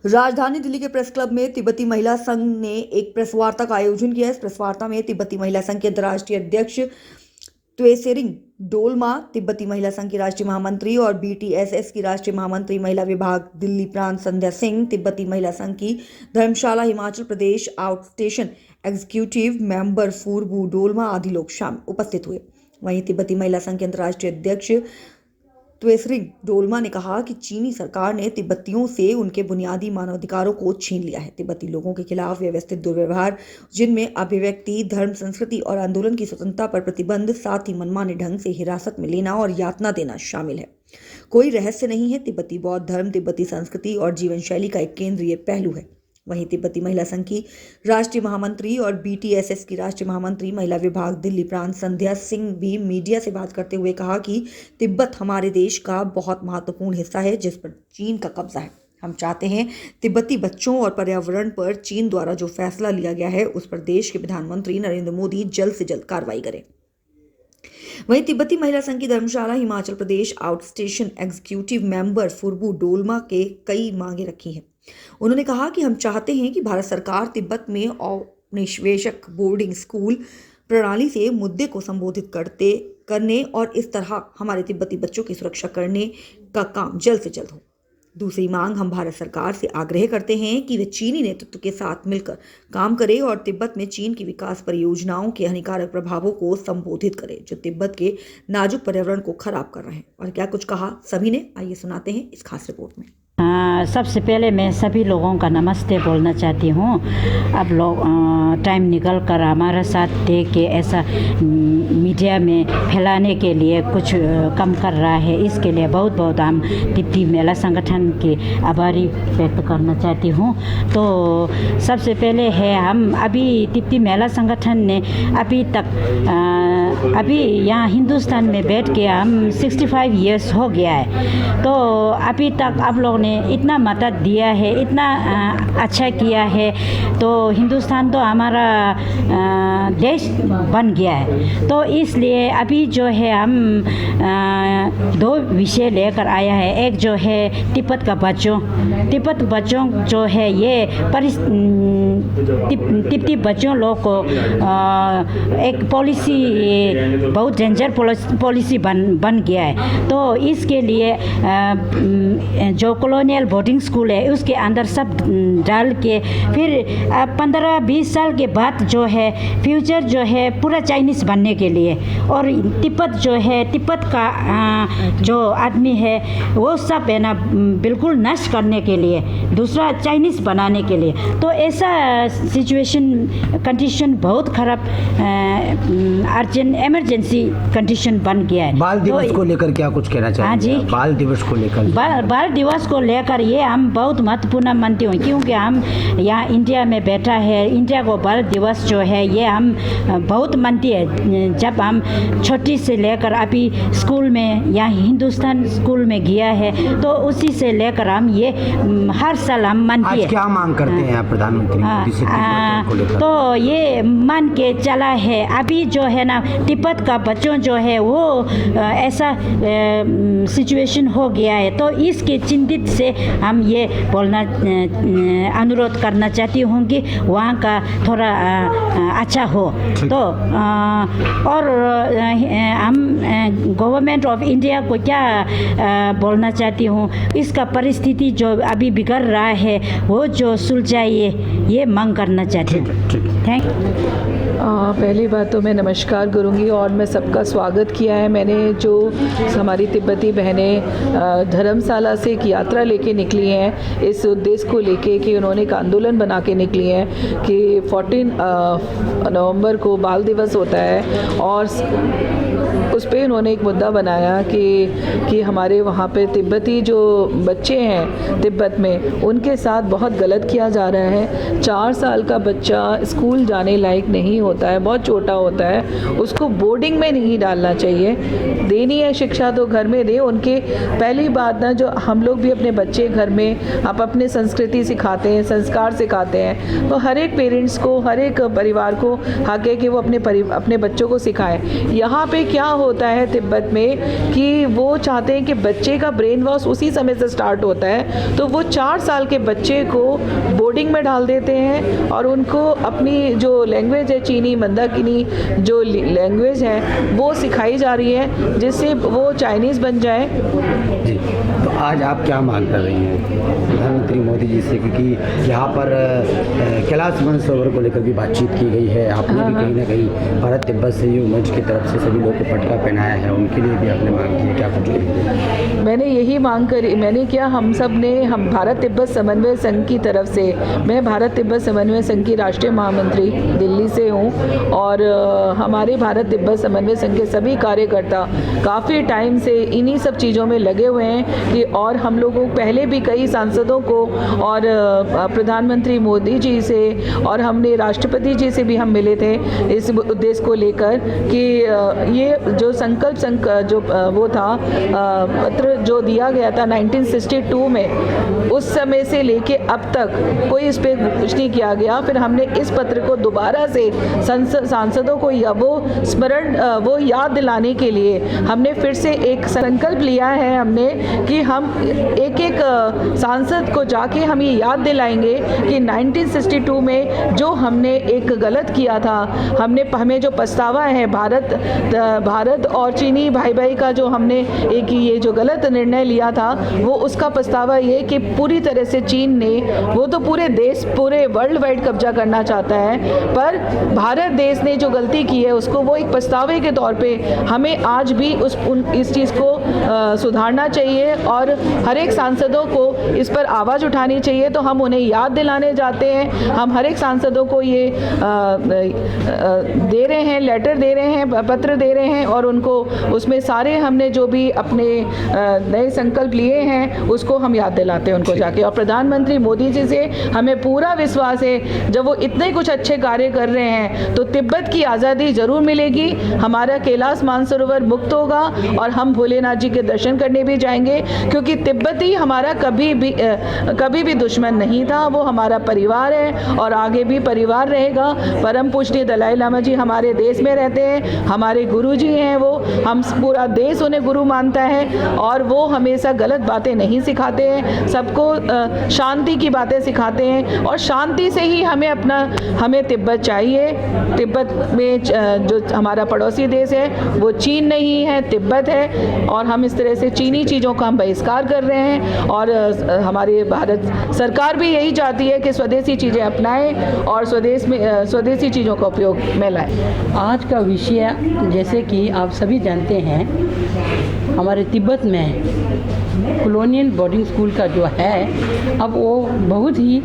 राजधानी दिल्ली के press club में तिब्बती महिला संघ ने एक प्रेस वार्ता का आयोजन किया। इस प्रेस वार्ता में तिब्बती महिला संघ के अंतर्राष्ट्रीय अध्यक्ष त्वेसेरिंग डोलमा, तिब्बती महिला संघ की राष्ट्रीय महामंत्री और BTSS की राष्ट्रीय महामंत्री महिला विभाग दिल्ली प्रांत संध्या सिंह, तिब्बती महिला संघ की धर्मशाला Himachal Pradesh outstation executive member फूरबू Dolma आदि लोग उपस्थित हुए। वहीं तिब्बती महिला संघ के अंतर्राष्ट्रीय अध्यक्ष त्वेसेरिंग डोलमा ने कहा कि चीनी सरकार ने तिब्बतियों से उनके बुनियादी मानवाधिकारों को छीन लिया है। तिब्बती लोगों के खिलाफ व्यवस्थित दुर्व्यवहार, जिनमें अभिव्यक्ति, धर्म, संस्कृति और आंदोलन की स्वतंत्रता पर प्रतिबंध, साथ ही मनमाने ढंग से हिरासत में लेना और यातना देना शामिल है। कोई रहस्य नहीं है, तिब्बती बौद्ध धर्म तिब्बती संस्कृति और जीवन शैली का एक केंद्रीय पहलू है। वहीं तिब्बती महिला संघ की राष्ट्रीय महामंत्री और BTSS की राष्ट्रीय महामंत्री महिला विभाग दिल्ली प्रांत संध्या सिंह भी मीडिया से बात करते हुए कहा कि तिब्बत हमारे देश का बहुत महत्वपूर्ण हिस्सा है जिस पर चीन का कब्जा है। हम चाहते हैं तिब्बती बच्चों और पर्यावरण पर चीन द्वारा जो फैसला लिया गया है उस पर देश के प्रधानमंत्री नरेंद्र मोदी जल्द से जल्द कार्रवाई करें। वहीं तिब्बती महिला संघ की धर्मशाला Himachal Pradesh outstation executive member फूरबू Dolma के कई मांगे रखी हैं। उन्होंने कहा कि हम चाहते हैं कि भारत सरकार तिब्बत में औपनिवेशिक बोर्डिंग स्कूल प्रणाली से मुद्दे को संबोधित करने और इस तरह हमारे तिब्बती बच्चों की सुरक्षा करने का काम जल्द से जल्द हो। दूसरी मांग, हम भारत सरकार से आग्रह करते हैं कि वे चीनी नेतृत्व के साथ मिलकर काम करे और तिब्बत में चीन की विकास परियोजनाओं के हानिकारक प्रभावों को संबोधित करे जो तिब्बत के नाजुक पर्यावरण को खराब कर रहे हैं। और क्या कुछ कहा सभी ने, आइए सुनाते हैं इस खास रिपोर्ट में। सबसे पहले मैं सभी लोगों का नमस्ते बोलना चाहती हूँ। अब लोग टाइम निकल कर हमारा साथ दे के ऐसा मीडिया में फैलाने के लिए कुछ कम कर रहा है, इसके लिए बहुत बहुत हम तिब्बती महिला संगठन के आभारी व्यक्त करना चाहती हूँ। तो सबसे पहले है हम अभी तिब्बती महिला संगठन ने अभी यहाँ हिंदुस्तान में बैठ के हम 65 इयर्स हो गया है। तो अभी तक आप लोगों ने इतना मदद दिया है, इतना अच्छा किया है, तो हिंदुस्तान तो हमारा देश बन गया है। तो इसलिए अभी जो है हम दो विषय लेकर आया है। एक जो है तिब्बत बच्चों जो है ये तिब्बती बच्चों लोग को एक पॉलिसी, बहुत डेंजर पॉलिसी बन गया है। तो इसके लिए जो कॉलोनियल बोर्डिंग स्कूल है उसके अंदर सब डाल के फिर 15-20 साल के बाद जो है फ्यूचर जो है पूरा चाइनीज़ बनने के लिए, और तिब्बत का जो आदमी है वो सब है ना बिल्कुल नष्ट करने के लिए, दूसरा चाइनीज़ बनाने के लिए। तो ऐसा कंडीशन बहुत ख़राब अर्जेंट इमरजेंसी कंडीशन बन गया है। बाल दिवस को लेकर क्या कुछ कहना चाहिए? हाँ जी, बाल दिवस को लेकर ये हम बहुत महत्वपूर्ण मानते हैं, क्योंकि हम यहाँ इंडिया में बैठा है। इंडिया को बाल दिवस जो है ये हम बहुत मानते हैं। जब हम छोटी से लेकर अभी स्कूल में यहाँ हिंदुस्तान स्कूल में गया है तो उसी से लेकर हम ये हर साल हम मानते हैं। क्या मांग करते हैं आप प्रधानमंत्री को लेकर? तो ये मान के चला है अभी जो है ना तिब्बत का बच्चों जो है वो ऐसा सिचुएशन हो गया है। तो इसके चिंतित से हम ये बोलना अनुरोध करना चाहती हूँ कि वहाँ का थोड़ा अच्छा हो। तो और हम गवर्नमेंट ऑफ इंडिया को क्या बोलना चाहती हूँ, इसका परिस्थिति जो अभी बिगड़ रहा है वो जो सुलझाइए, ये मांग करना चाहती हूँ। Thank you. पहली बात तो मैं नमस्कार करूंगी और मैं सबका स्वागत किया है। मैंने जो हमारी तिब्बती बहनें धर्मशाला से एक यात्रा लेके निकली हैं इस उद्देश्य को लेके कि उन्होंने एक आंदोलन बना के निकली हैं कि 14 नवंबर को बाल दिवस होता है और उस पर उन्होंने एक मुद्दा बनाया कि हमारे वहाँ पे तिब्बती जो बच्चे हैं तिब्बत में उनके साथ बहुत गलत किया जा रहा है। 4 साल का बच्चा स्कूल जाने लायक नहीं होता है, बहुत छोटा होता है, उसको बोर्डिंग में नहीं डालना चाहिए। देनी है शिक्षा तो घर में दे। उनके पहली बात ना, जो हम लोग भी अपने बच्चे घर में आप अपने संस्कृति सिखाते हैं, संस्कार सिखाते हैं, तो हर एक पेरेंट्स को, हर एक परिवार को हक है कि वो अपने बच्चों को सिखाएं। यहाँ पे क्या होता है तिब्बत में कि वो चाहते हैं कि बच्चे का ब्रेन वॉश उसी समय से स्टार्ट होता है, तो वो 4 साल के बच्चे को बोर्डिंग में डाल देते हैं और उनको अपनी जो लैंग्वेज है, चीनी मंदाकिनी जो लैंग्वेज है वो सिखाई जा रही है, जिससे वो चाइनीज़ बन जाए। जी, तो आज आप क्या मांग कर रही हैं प्रधानमंत्री मोदी जी से, क्योंकि यहाँ पर कैलाश मानसरोवर को लेकर भी बातचीत की गई है, आपने भी कहीं ना कहीं भारत तिब्बत सहयोग मंच की तरफ से सभी लोगों को पटका पहनाया है, उनके लिए भी आपने मांग की है, क्या कुछ करेंगे? मैंने यही मांग करी, मैंने क्या, हम सब ने, हम भारत तिब्बत समन्वय संघ की तरफ से, मैं भारत तिब्बत समन्वय संघ की राष्ट्रीय महामंत्री दिल्ली से हूँ और हमारे भारत तिब्बत समन्वय संघ के सभी कार्यकर्ता काफ़ी टाइम से इन्हीं सब चीज़ों में लगे हुए हैं कि, और हम लोगों पहले भी कई सांसदों को और प्रधानमंत्री मोदी जी से और हमने राष्ट्रपति जी से भी हम मिले थे इस उद्देश्य को लेकर कि ये जो संकल्प जो वो था पत्र जो दिया गया था 1962 में, उस समय से लेके अब तक कोई इस पे कुछ नहीं किया गया। फिर हमने इस पत्र को दोबारा से सांसदों को वो याद दिलाने के लिए हमने फिर से एक संकल्प लिया है हमने कि हम एक एक सांसद को जाके हम ये याद दिलाएंगे कि 1962 में जो हमने एक गलत किया था, हमें जो पछतावा है भारत और चीनी भाई का जो हमने एक ये जो गलत निर्णय लिया था, वो उसका पछतावा ये कि पूरी तरह से चीन ने, वो तो पूरे वर्ल्ड वाइड कब्जा करना चाहता है, पर भारत देश ने जो गलती की है उसको वो एक पछतावे के तौर पे हमें आज भी इस चीज़ को सुधारना चाहिए और हर एक सांसदों को इस पर आवाज़ उठानी चाहिए। तो हम उन्हें याद दिलाने जाते हैं, हम हर एक सांसदों को ये दे रहे हैं, लेटर दे रहे हैं, पत्र दे रहे हैं और उनको उसमें सारे हमने जो भी अपने नए संकल्प लिए हैं उसको हम याद दिलाते हैं उनको जाके। और प्रधानमंत्री मोदी जी से हमें पूरा विश्वास है, जब वो इतने कुछ अच्छे कार्य कर रहे हैं तो तिब्बत की आज़ादी ज़रूर मिलेगी, हमारा कैलाश मानसरोवर मुक्त होगा और हम भोलेनाथ जी के दर्शन करने भी जाएंगे, क्योंकि तिब्बती हमारा कभी भी दुश्मन नहीं था, वो हमारा परिवार है और आगे भी परिवार रहेगा। परम पूजनीय दलाई लामा जी हमारे देश में रहते हैं, हमारे गुरु जी हैं, वो हम पूरा देश उन्हें गुरु मानता है और वो हमेशा गलत बातें नहीं सिखाते हैं, सबको शांति की बातें सिखाते हैं और शांति से ही हमें तिब्बत चाहिए। तिब्बत में जो हमारा पड़ोसी देश है वो चीन नहीं है, तिब्बत है और हम इस तरह से चीनी चीज़ों का हम बहिष्कार कर रहे हैं और हमारी भारत सरकार भी यही चाहती है कि स्वदेशी चीज़ें अपनाएं और स्वदेशी चीज़ों का उपयोग में लाएं। आज का विषय, जैसे कि आप सभी जानते हैं, हमारे तिब्बत में कॉलोनियल बोर्डिंग स्कूल का जो है अब वो बहुत ही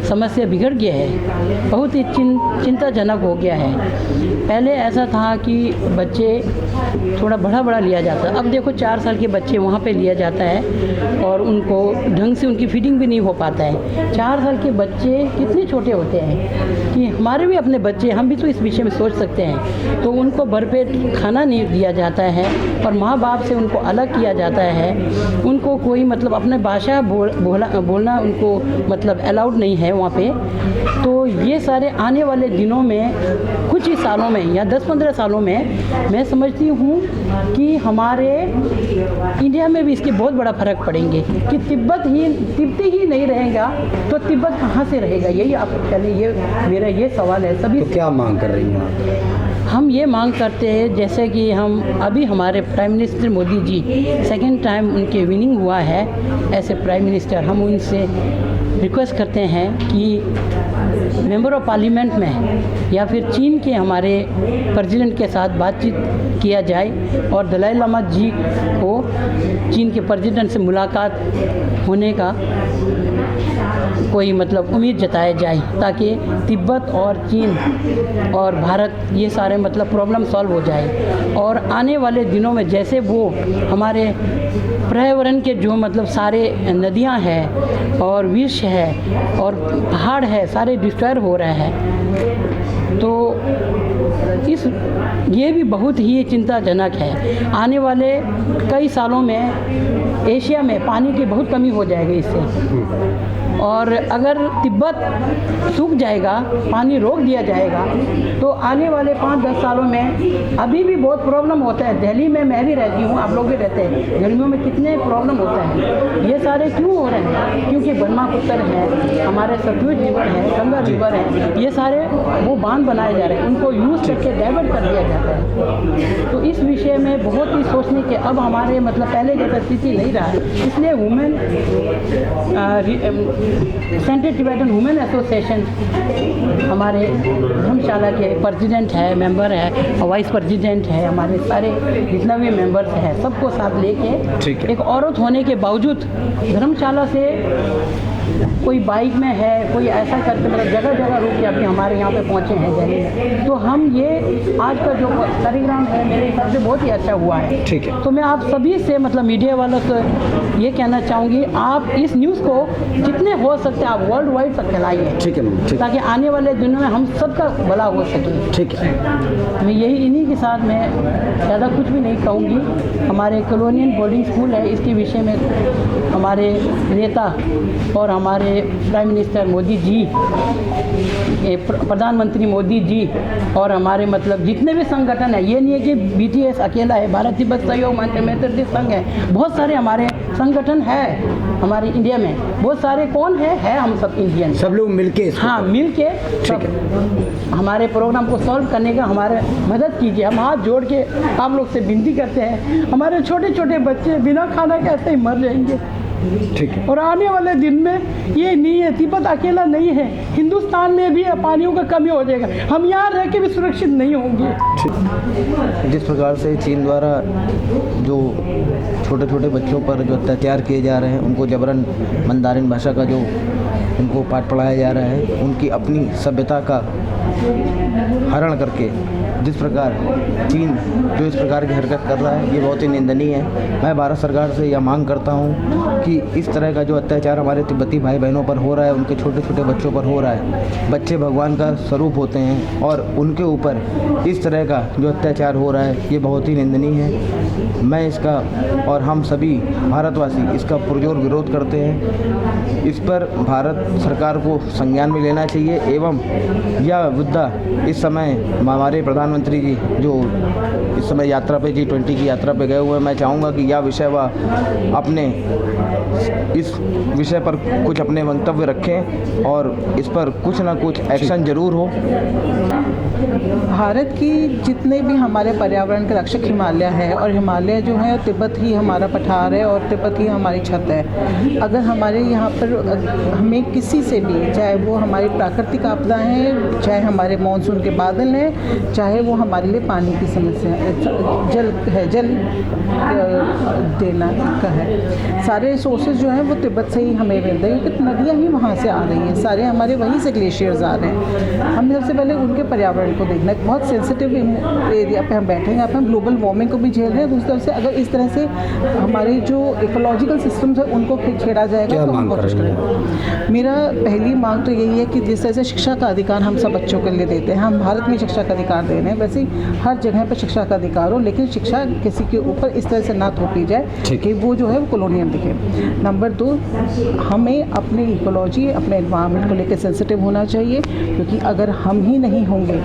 समस्या बिगड़ गया है, बहुत ही चिंताजनक हो गया है। पहले ऐसा था कि बच्चे थोड़ा बड़ा लिया जाता, अब देखो 4 साल के बच्चे वहाँ पे लिया जाता है और उनको ढंग से उनकी फीडिंग भी नहीं हो पाता है। 4 साल के बच्चे कितने छोटे होते हैं कि हमारे भी अपने बच्चे, हम भी तो इस विषय में सोच सकते हैं, तो उनको भरपेट खाना नहीं दिया जाता है और माँ बाप से उनको अलग किया जाता है, उनको कोई मतलब अपने भाषा बोलना उनको मतलब अलाउड नहीं है वहाँ पे। तो ये सारे आने वाले दिनों में, कुछ ही सालों में या 10-15 सालों में मैं समझती हूँ कि हमारे इंडिया में भी इसके बहुत बड़ा फर्क पड़ेंगे कि तिब्बती ही नहीं रहेगा तो तिब्बत कहाँ से रहेगा। यही आप पहले ये मेरा ये सवाल है सभी। तो क्या मांग कर रही हैं? हम ये मांग करते हैं, जैसे कि हम अभी हमारे prime minister Modi ji 2nd time उनके विनिंग हुआ है ऐसे प्राइम मिनिस्टर, हम उनसे रिक्वेस्ट करते हैं कि मेंबर ऑफ पार्लियामेंट में या फिर चीन के हमारे प्रेसिडेंट के साथ बातचीत किया जाए और दलाई लामा जी को चीन के प्रेसिडेंट से मुलाकात होने का कोई मतलब उम्मीद जताया जाए, ताकि तिब्बत और चीन और भारत ये सारे मतलब प्रॉब्लम सॉल्व हो जाए। और आने वाले दिनों में जैसे वो हमारे पर्यावरण के जो मतलब सारे नदियां हैं और विष है और पहाड़ है, सारे डिस्ट्रॉय हो रहे हैं, तो ये भी बहुत ही चिंताजनक है। आने वाले कई सालों में एशिया में पानी की बहुत कमी हो जाएगी इससे, और अगर तिब्बत सूख जाएगा, पानी रोक दिया जाएगा, तो आने वाले 5-10 सालों में अभी भी बहुत प्रॉब्लम होता है। दिल्ली में मैं भी रहती हूँ, आप लोग भी रहते हैं, गर्मियों में कितने प्रॉब्लम होता है। ये सारे क्यों हो रहे हैं? क्योंकि ब्रह्मपुत्र है, हमारे सतलुज रिवर है, गंगा रिवर है, ये सारे वो बांध बनाए जा रहे हैं, उनको यूज़ करके डाइवर्ट कर दिया जाता है। तो इस विषय में बहुत ही सोचने के, अब हमारे मतलब पहले जैसा स्थिति नहीं रहा है, इसलिए women central Tibetan women association हमारे धर्मशाला के प्रेसिडेंट है, मेंबर है, और वाइस प्रेसिडेंट है, हमारे सारे जितना भी मेंबर्स हैं सबको साथ लेके, एक औरत होने के बावजूद धर्मशाला से कोई बाइक में है, कोई ऐसा करके मतलब जगह जगह रुक के अभी हमारे यहाँ पे पहुँचे हैं दिल्ली में। तो हम ये आज का जो कार्यक्रम है मेरे हिसाब से बहुत ही अच्छा हुआ है। ठीक है। तो मैं आप सभी से मतलब मीडिया वालों से ये कहना चाहूँगी, आप इस न्यूज़ को जितने हो सकते आप वर्ल्ड वाइड तक फैलाइए। ठीक है मैम, ताकि आने वाले दिनों में हम सबका भला हो सके। ठीक है। मैं यही इन्हीं के साथ मैं ज़्यादा कुछ भी नहीं कहूँगी। हमारे कॉलोनियल बोर्डिंग स्कूल है, इसके विषय में हमारे नेता और हमारे प्राइम मिनिस्टर मोदी जी, प्रधानमंत्री मोदी जी और हमारे मतलब जितने भी संगठन है, ये नहीं है कि BTS अकेला है, भारत तिब्बत सहयोग मैत्री संघ है, बहुत सारे हमारे संगठन है हमारे इंडिया में, बहुत सारे कौन है हम सब इंडियन, सब लोग मिलके हाँ मिलके सब हमारे प्रोग्राम को सॉल्व करने का हमारे मदद कीजिए। हम हाथ जोड़ के आप लोग से विनती करते हैं, हमारे छोटे छोटे बच्चे बिना खाना के ऐसे ही मर जाएंगे। ठीक है। और आने वाले दिन में ये नहीं है, तिब्बत अकेला नहीं है, हिंदुस्तान में भी पानियों का कमी हो जाएगा, हम यहाँ रह के भी सुरक्षित नहीं होंगे। जिस प्रकार से चीन द्वारा जो छोटे छोटे बच्चों पर जो अत्याचार किए जा रहे हैं, उनको जबरन मंदारिन भाषा का जो उनको पाठ पढ़ाया जा रहा है, उनकी अपनी सभ्यता का हरण करके जिस प्रकार चीन जो इस प्रकार की हरकत कर रहा है, ये बहुत ही निंदनीय है। मैं भारत सरकार से यह मांग करता हूँ कि इस तरह का जो अत्याचार हमारे तिब्बती भाई बहनों पर हो रहा है, उनके छोटे छोटे बच्चों पर हो रहा है, बच्चे भगवान का स्वरूप होते हैं और उनके ऊपर इस तरह का जो अत्याचार हो रहा है, ये बहुत ही निंदनीय है। मैं इसका और हम सभी भारतवासी इसका पुरजोर विरोध करते हैं। इस पर भारत सरकार को संज्ञान में लेना चाहिए एवं यह मुद्दा इस समय हमारे प्रधानमंत्री जी जो इस समय यात्रा पे G20 की यात्रा पे गए हुए हैं, मैं चाहूँगा कि यह विषय वह अपने इस विषय पर कुछ अपने मंतव्य रखें और इस पर कुछ ना कुछ एक्शन जरूर हो। भारत की जितने भी हमारे पर्यावरण के रक्षक हिमालय है, और हिमालय जो है तिब्बत ही हमारा पठार है और तिब्बत ही हमारी छत है। अगर हमारे यहाँ पर हमें किसी से भी, चाहे वो हमारी प्राकृतिक आपदा है, चाहे हमारे मानसून के बादल हैं, चाहे वो हमारे लिए पानी की समस्या है, जल है, जल देना का है, सारे सोर्सेज जो हैं वो तिब्बत से ही हमें मिलते हैं, क्योंकि नदियाँ ही वहाँ से आ रही हैं, सारे हमारे वहीं से ग्लेशियर्स आ रहे हैं। हमें सबसे पहले उनके पर्यावरण को देखना है। बहुत सेंसिटिव एरिया पे हम बैठे हैं, यहाँ पे हम ग्लोबल वार्मिंग को भी झेल रहे हैं। दूसरी तरफ से अगर इस तरह से हमारे जो इकोलॉजिकल सिस्टम्स है उनको फिर छेड़ा जाएगा तो हम बहुत मुश्किल है। मेरा पहली मांग तो यही है कि जिस तरह से शिक्षा का अधिकार हम सब बच्चों के लिए देते हैं, हम भारत में शिक्षा का अधिकार दे रहे हैं, वैसे ही हर जगह पर शिक्षा का अधिकार हो, लेकिन शिक्षा किसी के ऊपर इस तरह से ना थोपी जाए कि वो जो है वो कॉलोनियल दिखे। नंबर 2, हमें अपनी इकोलॉजी, अपने एनवायरनमेंट को लेकर सेंसिटिव होना चाहिए, क्योंकि अगर हम ही नहीं होंगे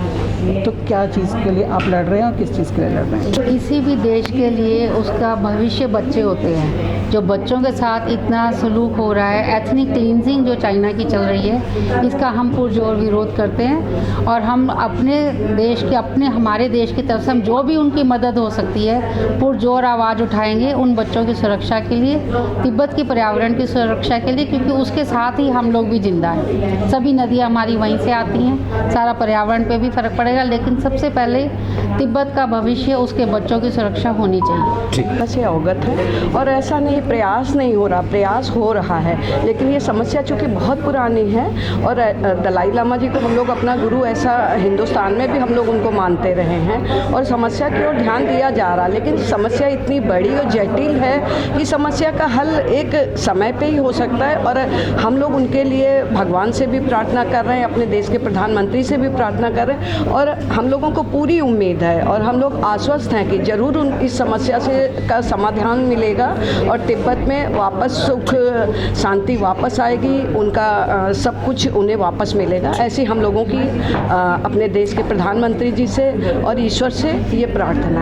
तो क्या चीज़ के लिए आप लड़ रहे हैं और किस चीज़ के लिए लड़ रहे हैं। किसी भी देश के लिए उसका भविष्य बच्चे होते हैं। जो बच्चों के साथ इतना सलूक हो रहा है, एथनिक क्लींजिंग जो चाइना की चल रही है, इसका हम पुरजोर विरोध करते हैं और हम अपने देश के, हमारे देश की तरफ से हम जो भी उनकी मदद हो सकती है पुरजोर आवाज़ उठाएंगे उन बच्चों की सुरक्षा के लिए, तिब्बत के पर्यावरण की सुरक्षा के लिए, क्योंकि उसके साथ ही हम लोग भी जिंदा हैं। सभी नदियाँ हमारी वहीं से आती हैं, सारा पर्यावरण पे भी फ़र्क पड़ेगा, लेकिन सबसे पहले तिब्बत का भविष्य, उसके बच्चों की सुरक्षा होनी चाहिए। से अवगत है और ऐसा नहीं कि प्रयास नहीं हो रहा, प्रयास हो रहा है, लेकिन ये समस्या चूँकि बहुत पुरानी है और दलाई लामा जी को हम लोग अपना गुरु ऐसा हिंदुस्तान में भी हम लोग उनको मानते रहे हैं और समस्या की ओर ध्यान दिया जा रहा, लेकिन समस्या इतनी बड़ी और जटिल है कि समस्या का हल एक समय पे ही हो सकता है। और हम लोग उनके लिए भगवान से भी प्रार्थना कर रहे हैं, अपने देश के प्रधानमंत्री से भी प्रार्थना कर रहे हैं और हम लोगों को पूरी उम्मीद है और हम लोग आश्वस्त हैं कि ज़रूर इस समस्या से का समाधान मिलेगा और तिब्बत में वापस सुख शांति वापस आएगी, उनका सब कुछ उन्हें वापस मिलेगा। ऐसी हम लोगों की अपने देश के प्रधानमंत्री जी से और ईश्वर से ये प्रार्थना है।